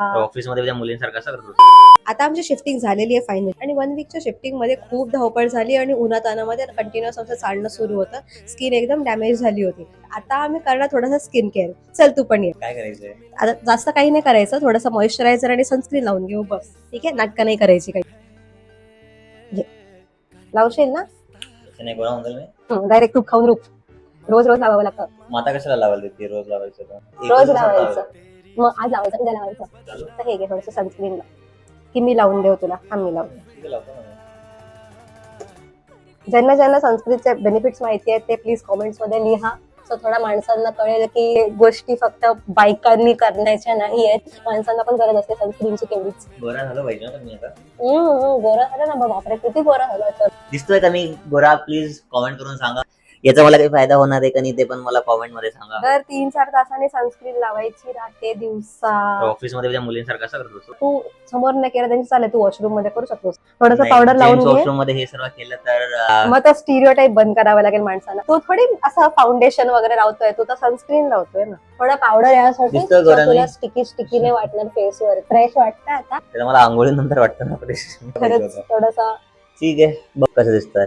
Office मध्ये त्या मुलींसारखं असं करतो. आता आमची शिफ्टिंग झालेली आहे फायनल आणि 1 वीकच्या शिफ्टिंग मध्ये खूप धावपळ झाली आणि उन्हातानामध्ये कंटिन्युअस आमचं चालणं सुरू होतं. स्किन एकदम डॅमेज झाली होती. आता आम्ही करणार थोडासा स्किन केअर. चल तू पण ये. काय करायचंय? आता जास्त काही नाही करायचं, थोडंसं मॉइश्चरायझर आणि सनस्क्रीन लावून घेऊ बस. ठीक आहे, नाटकं नाही करायची काही. घे. लावशील ना? तसं नाही गोळा होऊन मी. डायरेक्ट तूप खाऊन रूप. रोज रोज लावावं लागतं. माता कशाला लावायला देते रोज लावायचं तर? रोज लावायचं. मग आज लावायचं, उद्या लावायचं. तर हे घे थोडंसं सनस्क्रीन लाव. की मी लावून देऊ तुला? मी लावून. ठीक आहे, लावतो ना. ज्यांना ज्यांना सनस्क्रीनचे बेनिफिट्स माहिती आहेत ते प्लीज कॉमेंट्स मध्ये लिहा. सो थोडा माणसांना कळेल की गोष्टी फक्त बायकांनी करण्याच्या नाही आहेत, माणसांना पण गरज असते सनस्क्रीनची तेवढीच. गोरा झालं पाहिजे ना पण मी आता. गोरा झालं ना बापरे, किती गोरा झाला तर. दिसतोय का मी गोरा? प्लीज कॉमेंट करून सांगा. याचा मला काही फायदा होणार आहे का नाही ते पण मला कॉमेंट मध्ये सांगा. दर 3-4 तासाने सनस्क्रीन लावायची राहते दिवसा. ऑफिस मध्ये त्या मुलींसारखं असं करतो. तू समोर नाही केलं त्यांची चालेल, तू वॉशरूम मध्ये करू शकतोस. थोडंसं पावडर लावून घे. वॉशरूम मध्ये हे सर्व केलं तर मग तो स्टिरियोटाइप बंद करावा लागेल माणसाला. तू थोडी असं फाउंडेशन वगैरे लावतोय, तू तर सनस्क्रीन लावतोय ना. थोडा पावडर यासाठी दिसतोय गोरा मी? तुला स्टिकी स्टिकीने वाटणार फेसवर. फ्रेश वाटतं आता त्याला मला आंघोळीनंतर वाटतं ना फ्रेश. खरंच थोडंसं. ठीक आहे, बघ कसं दिसतंय.